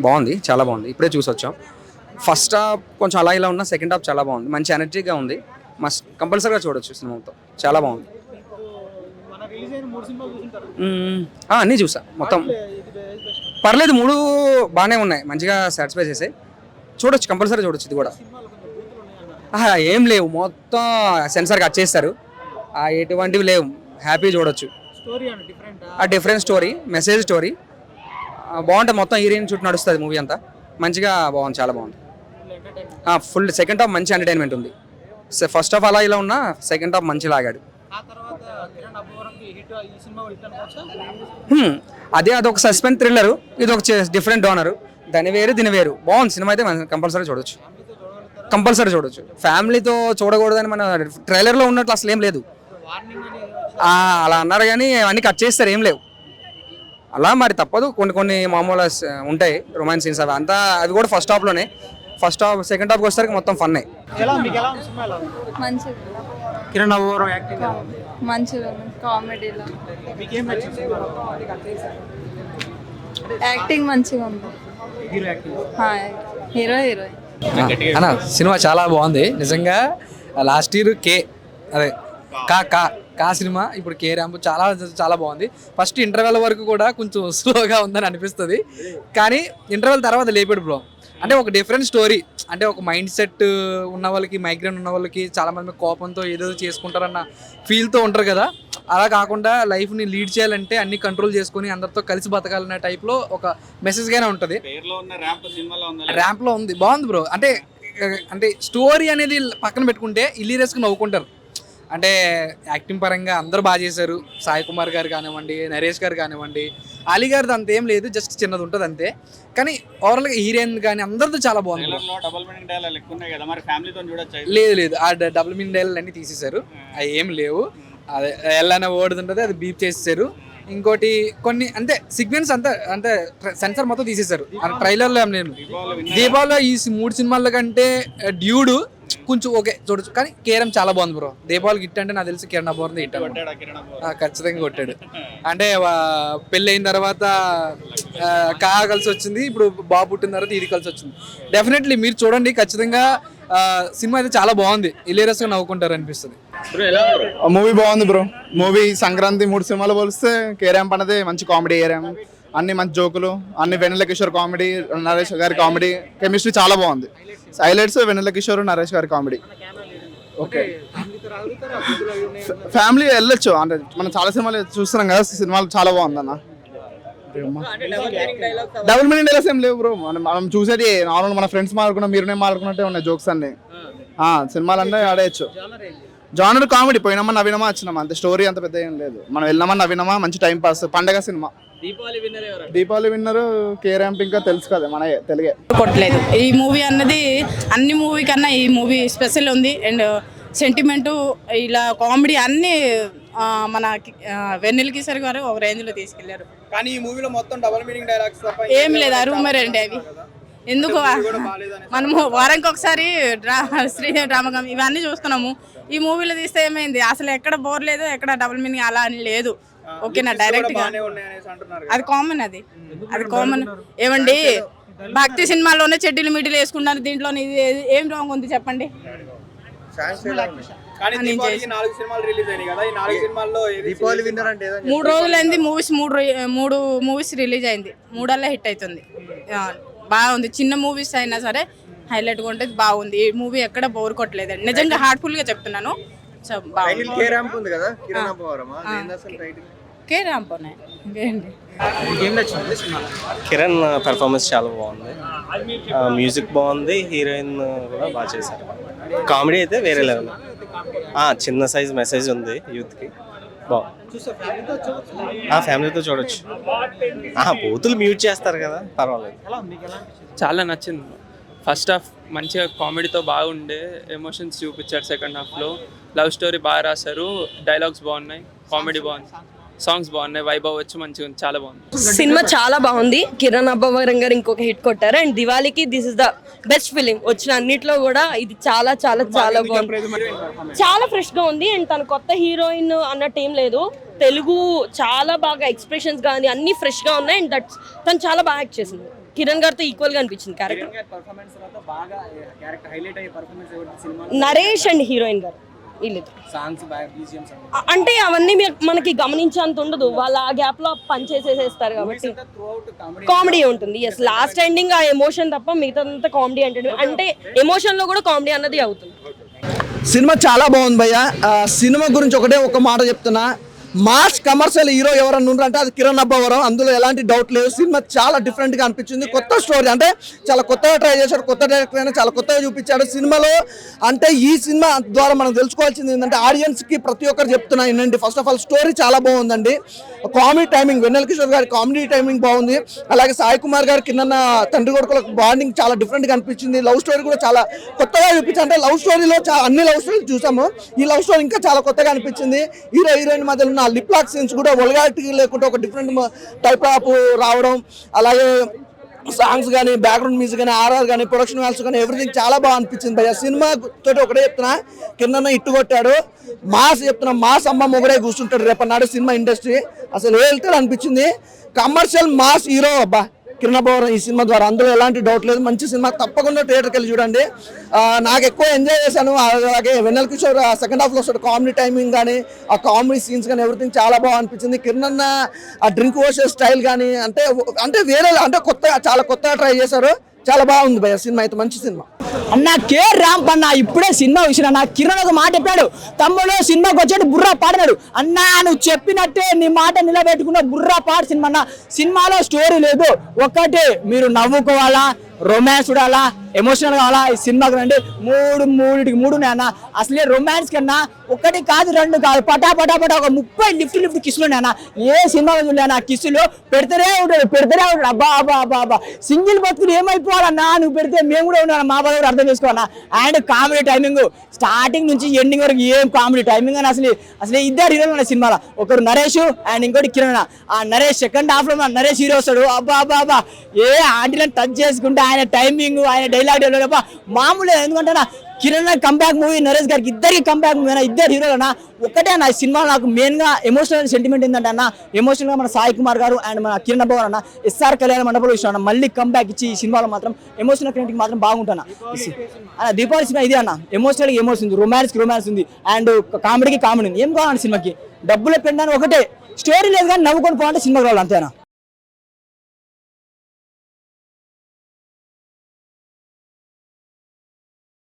బాగుంది, చాలా బాగుంది. ఇప్పుడే చూసొచ్చాం. ఫస్ట్ హాఫ్ కొంచెం అలా ఇలా ఉన్న, సెకండ్ హాఫ్ చాలా బాగుంది. మంచి ఎనర్జీగా ఉంది. మస్ట్ కంపల్సరీగా చూడొచ్చు సినిమాతో. చాలా బాగుంది. అన్నీ చూసా మొత్తం. పర్లేదు, మూడు బాగానే ఉన్నాయి, మంచిగా సాటిస్ఫై చేసాయి. చూడొచ్చు, కంపల్సరీ చూడొచ్చు ఇది కూడా. ఏం లేవు, మొత్తం సెన్సార్ కట్ చేస్తారు. ఎటువంటివి లేవు, హ్యాపీ చూడొచ్చు. డిఫరెంట్ స్టోరీ, మెసేజ్ స్టోరీ బాగుంటుంది. మొత్తం హీరోయిన్ చుట్టూ నడుస్తుంది మూవీ అంతా. మంచిగా బాగుంది, చాలా బాగుంది. ఫుల్ సెకండ్ హాఫ్ మంచి ఎంటర్టైన్మెంట్ ఉంది. ఫస్ట్ హాఫ్ అలా ఇలా ఉన్నా, సెకండ్ హాఫ్ మంచి లాగాడు. అదొక సస్పెన్స్ థ్రిల్లర్, ఇది ఒక డిఫరెంట్ డోనర్. దాని వేరు దీని వేరు. బాగుంది సినిమా అయితే, కంపల్సరీ చూడొచ్చు. కంపల్సరీ చూడొచ్చు. ఫ్యామిలీతో చూడకూడదని మన ట్రైలర్లో ఉన్నట్లు అసలు ఏం లేదు. అలా అన్నారు కానీ అన్నీ కట్ చేస్తారు, ఏం లేవు. అలా మరి తప్పదు, కొన్ని మామూలు ఉంటాయి రొమాన్స్ సీన్స్. అవి అంతా అవి కూడా ఫస్ట్ హాఫ్లోనే. ఫస్ట్ హాఫ్ సెకండ్ హాఫ్కి వచ్చేసరికి మొత్తం ఫన్నే. కిరణ్ అబ్బవరం యాక్టింగ్ మంచిగా కామెడీలో యాక్టింగ్ మంచిగా ఉంది. హీరో హీరోయిన్ అన్న సినిమా చాలా బాగుంది నిజంగా. లాస్ట్ ఇయర్ అదే కా సినిమా, ఇప్పుడు కే ర్యాంప్ చాలా చాలా బాగుంది. ఫస్ట్ ఇంటర్వెల్ వరకు కూడా కొంచెం స్లోగా ఉందని అనిపిస్తుంది, కానీ ఇంటర్వెల్ తర్వాత లేపాడు బ్రో. అంటే ఒక డిఫరెంట్ స్టోరీ. అంటే ఒక మైండ్ సెట్ ఉన్న వాళ్ళకి, మైగ్రేన్ ఉన్న వాళ్ళకి, చాలా మంది కోపంతో ఏదో చేసుకుంటారన్న ఫీల్తో ఉంటారు కదా. అలా కాకుండా లైఫ్ని లీడ్ చేయాలంటే అన్ని కంట్రోల్ చేసుకొని అందరితో కలిసి బతకాలనే టైప్లో ఒక మెసేజ్గానే ఉంటుంది. ర్యాంప్లో ఉంది, బాగుంది బ్రో. అంటే స్టోరీ అనేది పక్కన పెట్టుకుంటే ఇల్లీరియస్గా నవ్వుకుంటారు. అంటే యాక్టింగ్ పరంగా అందరూ బాగా చేశారు. సాయి కుమార్ గారు కానివ్వండి, నరేష్ గారు కానివ్వండి, అలీ గారిది అంత ఏం లేదు, జస్ట్ చిన్నది ఉంటుంది అంతే. కానీ ఓవరాల్గా హీరోయిన్ కానీ అందరితో చాలా బాగుంది. లేదు, ఆ డబుల్ మీనింగ్ డైలాగ్ అన్ని తీసేశారు, అవి ఏం లేవు. అదే ఎల్లైనా వర్డ్ ఉంటుంది, అది బీప్ చేసేసారు. ఇంకోటి కొన్ని అంటే సిగ్నెన్స్ అంటే సెన్సార్ మొత్తం తీసేశారు. ట్రైలర్లో ఏం లేదు. దీపావళిలో ఈ 3 సినిమాల కంటే డ్యూడ్ కొంచెం ఓకే చూడొచ్చు, కానీ కేరం చాలా బాగుంది బ్రో. దీపావళికి హిట్ అంటే నాకు తెలిసి కిరణ్ అబ్బవరం హిట్ ఖచ్చితంగా కొట్టాడు. అంటే పెళ్ళి అయిన తర్వాత కలిసి వచ్చింది, ఇప్పుడు బాబు పుట్టిన తర్వాత ఇది కలిసి వచ్చింది. డెఫినెట్లీ మీరు చూడండి ఖచ్చితంగా. సినిమా అయితే చాలా బాగుంది, ఇలేరియస్గా నవ్వుకుంటారు అనిపిస్తుంది. మూవీ బాగుంది బ్రో. మూవీ సంక్రాంతి 3 సినిమాలు పోలిస్తే కేరాంప్ అనేది మంచి కామెడీ ఏరాం. అన్ని మంచి జోకులు, అన్ని వెన్నెల కిషోర్ కామెడీ, నరేష్ గారి కామెడీ, కెమిస్ట్రీ చాలా బాగుంది. హైలైట్స్ వెన్నెల కిషోర్, నరేష్ గారి కామెడీ. ఓకే, ఫ్యామిలీ వెళ్ళొచ్చు. అంటే మనం చాలా సినిమాలు చూస్తున్నాం కదా, సినిమాలు చాలా బాగుంది అన్న. డబుల్ మీనింగ్ డైలాగ్స్ ఏం లేవు బ్రో. మనం చూసేది నార్మల్ మన ఫ్రెండ్స్ మాట్లాడుకున్నా, మీరునే మాట్లాడుకున్నట్టే ఉన్నాయి జోక్స్ అన్ని. సినిమాలు అంటే ఆడేయచ్చు. జానర్ కామెడీ, పోయినామా నవ్వినామా వచ్చినామా అంతే. స్టోరీ అంత పెద్ద ఏం లేదు. మనం వెళ్ళినామా నవ్వినామా, మంచి టైం పాస్, పండగ cinema. Deepavali winner K ramp, ఇంకా తెలుసు కదా మన తెలుగే. కొట్టలేదు ఈ మూవీ అన్నది. అన్ని మూవీ కన్నా ఈ మూవీ స్పెషల్ ఉంది. అండ్ సెంటిమెంటు, ఇలా కామెడీ అన్ని మన వెన్నెల కిషోర్ గారు ఒక రేంజ్లో తీసుకెళ్లారు. కానీ ఈ మూవీలో మొత్తం డబుల్ మీనింగ్ డైలాగ్స్ ఏం లేదు, రూమర్ అండి అవి. ఎందుకు మనము వారానికి ఒకసారి శ్రీదేవి డ్రామా ఇవన్నీ చూస్తున్నాము. ఈ మూవీలో తీస్తే ఏమైంది, అసలు ఎక్కడ బోర్ లేదు, ఎక్కడ డబుల్ మీనింగ్ అలా అని లేదు. ఓకేనా, డైరెక్ట్ గా అది కామన్. అది కామన్. ఏమండి, భక్తి సినిమాలోనే చెడ్డీలు మిడ్డీలు వేసుకుంటారు, దీంట్లో ఏం రాంగ్ ఉంది చెప్పండి. 3 రోజులైంది మూడు మూవీస్ రిలీజ్ అయింది. 3 హిట్ అవుతుంది, బాగుంది. చిన్న మూవీస్ అయినా సరే హైలైట్గా ఉంటుంది, బాగుంది. ఈ మూవీ ఎక్కడ బోర్ కొట్టలేదండి, నిజంగా హార్ట్ఫుల్ గా చెప్తున్నాను. కిరణ్ పెర్ఫార్మెన్స్ చాలా బాగుంది, మ్యూజిక్ బాగుంది, హీరోయిన్ కూడా బాగా చేశారు. కామెడీ అయితే వేరే లెవెల్. చిన్న సైజ్ మెసేజ్ ఉంది యూత్కి, బాగుంది. ఫ్యామిలీతో చూడొచ్చు. బూతులు మ్యూట్ చేస్తారు కదా, పర్వాలేదు. చాలా నచ్చింది. ఫస్ట్ హాఫ్ మంచిగా కామెడీతో బాగుండే, ఎమోషన్స్ చూపించారు. సెకండ్ హాఫ్లో లవ్ స్టోరీ బాగా రాశారు, డైలాగ్స్ బాగున్నాయి, కామెడీ బాగుంది, సాంగ్స్ బాగున్నాయి, వైభవ్ వచ్చి మంచిగా ఉంది, చాలా బాగుంది. సినిమా చాలా బాగుంది. కిరణ్ అబ్బవరం గారు ఇంకొక హిట్ కొట్టారు. అండ్ దివాళీకి this is the best film వచ్చిన అన్నిట్లో కూడా ఇది చాలా చాలా చాలా బాగుంది. చాలా ఫ్రెష్ గా ఉంది. అండ్ తన కొత్త హీరోయిన్ అన్నట్టు ఏం లేదు, తెలుగు చాలా బాగా ఎక్స్ప్రెషన్స్ కానీ అన్ని ఫ్రెష్ గా ఉన్నాయి. అండ్ తను చాలా బాగా యాక్ట్ చేసింది. కిరణ్ గారితో ఈక్వల్ గా అనిపించింది క్యారెక్టర్. నరేష్ అండ్ హీరోయిన్ గారు వీళ్ళిద్దరు అంటే అవన్నీ మనకి గమనించేంత ఉండదు, వాళ్ళ ఆ గ్యాప్ లో పని చేసేసేస్తారు కాబట్టి కామెడీ ఉంటుంది. ఎస్, లాస్ట్ ఎండింగ్ ఆ ఎమోషన్ తప్ప మిగతాదంతా కామెడీ అంటే ఎమోషన్ లో కూడా కామెడీ అన్నది అవుతుంది. సినిమా చాలా బాగుంది భయ్య. సినిమా గురించి ఒకటే ఒక మాట చెప్తున్నా, మాస్ కమర్షియల్ హీరో ఎవరన్నా ఉన్నారంటే అది కిరణ్ అబ్బవరం, అందులో ఎలాంటి డౌట్ లేదు. సినిమా చాలా డిఫరెంట్గా అనిపించింది, కొత్త స్టోరీ, అంటే చాలా కొత్తగా ట్రై చేశాడు, కొత్త డైరెక్టర్ అయినా చాలా కొత్తగా చూపించాడు సినిమాలో. అంటే ఈ సినిమా ద్వారా మనం తెలుసుకోవాల్సింది ఏంటంటే ఆడియన్స్కి ప్రతి ఒక్కరు చెప్తున్నా ఏంటంటే ఫస్ట్ ఆఫ్ ఆల్ స్టోరీ చాలా బాగుందండి. కామెడీ టైమింగ్, వెన్నెల కిషోర్ గారి కామెడీ టైమింగ్ బాగుంది. అలాగే సాయి కుమార్ గారు కింద తండ్రి కొడుకులకు బాండింగ్ చాలా డిఫరెంట్గా అనిపించింది. లవ్ స్టోరీ కూడా చాలా కొత్తగా చూపించారు. అంటే లవ్ స్టోరీలో అన్ని లవ్ స్టోరీలు చూసాము, ఈ లవ్ స్టోరీ ఇంకా చాలా కొత్తగా అనిపించింది. హీరో హీరోయిన్ మధ్యలో ఉన్న లిప్ లాక్ సీన్స్ కూడా వల్గారిటీ లేకుండా ఒక డిఫరెంట్ టైప్ ఆఫ్ రావడం, అలాగే సాంగ్స్ కానీ బ్యాక్గ్రౌండ్ మ్యూజిక్ కానీ ఆర్ఆర్ కానీ ప్రొడక్షన్ వాల్స్ కానీ ఎవ్రీథింగ్ చాలా బాగా అనిపించింది భయ్య. సినిమా తోటి ఒకటే చెప్తున్నా, కింద ఇట్టు కొట్టాడు, మాస్ చెప్తున్నా, మాస్ అమ్మ మొగడే కూర్చుంటాడు రేపన్నాడు సినిమా ఇండస్ట్రీ. అసలు వెళ్తాడు అనిపించింది. కమర్షియల్ మాస్ హీరో అబ్బా కిరణ్ అబ్బవరం ఈ సినిమా ద్వారా, అందులో ఎలాంటి డౌట్ లేదు. మంచి సినిమా, తప్పకుండా థియేటర్కి వెళ్ళి చూడండి. నాకు ఎక్కువ ఎంజాయ్ చేశాను. అలాగే వెన్నెల కిషోర్ సెకండ్ హాఫ్లో వస్తాడు, కామెడీ టైమింగ్ కానీ ఆ కామెడీ సీన్స్ కానీ ఎవ్రీథింగ్ చాలా బాగా అనిపించింది. కిరణ్ అన్న ఆ డ్రింక్ పోసే స్టైల్ కానీ అంటే వేరే అంటే కొత్తగా చాలా కొత్తగా ట్రై చేశారు. చాలా బాగుంది భయ్య సినిమా అయితే, మంచి సినిమా. అన్న కే రాంప్ అన్న ఇప్పుడే సినిమా విషయం అన్న కిరణ్ ఒక మాట చెప్పాడు, తమ్ముడు సినిమాకి వచ్చాడు బుర్రా పాడినాడు అన్న, నువ్వు చెప్పినట్టే నీ మాట నిలబెట్టుకున్న బుర్రా పాడు సినిమా అన్న. సినిమాలో స్టోరీ లేదు, ఒకటి మీరు నవ్వుకోవాలా, రొమాన్స్ చూడాలా, ఎమోషనల్ కావాలా, ఈ సినిమాకి రండి. మూడు అన్న. అసలే రొమాన్స్ కన్నా ఒకటి కాదు రెండు కాదు, పటా ఒక 30 లిఫ్ట్ కిస్సులు అన్న. ఏ సినిమా చూడలేనా కిస్సులు పెడతారే ఉంటాడు. అబ్బా సింగిల్ బతుకులు ఏమైపోవాలన్నా, నువ్వు పెడితే మేము కూడా ఉన్నాను, మా బాధ కూడా అర్థం చేసుకోవాలన్నా. అండ్ కామెడీ టైమింగ్ స్టార్టింగ్ నుంచి ఎండింగ్ వరకు ఏం కామెడీ టైమింగ్ అని. అసలు ఇద్దరు హీరోలు ఉన్నాయి సినిమాలో, ఒకరు నరేష్ అండ్ ఇంకోటి కిరణ్. ఆ నరేష్ సెకండ్ హాఫ్ లో నరేష్ హీరో వస్తాడు. అబ్బా ఏ ఆంటీలను టచ్ చేసుకుంటే ఆయన టైమింగ్, ఆయన డైలాగ్ డెవలప్ మామూలు. ఎందుకంటే కిరణ్ కంబ్యాక్ మూవీ, నరేష్ గారికి ఇద్దరికి కంబ్యాక్ మూవీ అన్న, ఇద్దరు హీరోలన్నా. ఒకటే నా సినిమా నాకు మెయిన్ గా ఎమోషనల్ సెంటిమెంట్ ఏంటంటే అన్న, ఎమోషనల్ గా మన సాయి కుమార్ గారు అండ్ మన కిరణ్ అబ్బవరం అన్న ఎస్ఆర్ కళ్యాణ మండపంలో ఇష్టం మళ్ళీ కంబ్యాక్ ఇచ్చి ఈ సినిమాలో మాత్రం ఎమోషనల్ క్రియేటింగ్ మాత్రం బాగుంటున్నా. దీపావళి సినిమా ఇది అన్న, ఎమోషనల్ ఎమోషన్ ఉంది, రొమాన్స్ ఉంది, అండ్ కామెడీకి కామెడీ ఉంది. ఏం కావాలండి సినిమాకి? డబ్బులు పెట్టడానికి ఒకటే, స్టోరీ లేదు కానీ నవ్వుకొని పోవాలంటే సినిమాకి రావాలి అంతేనా.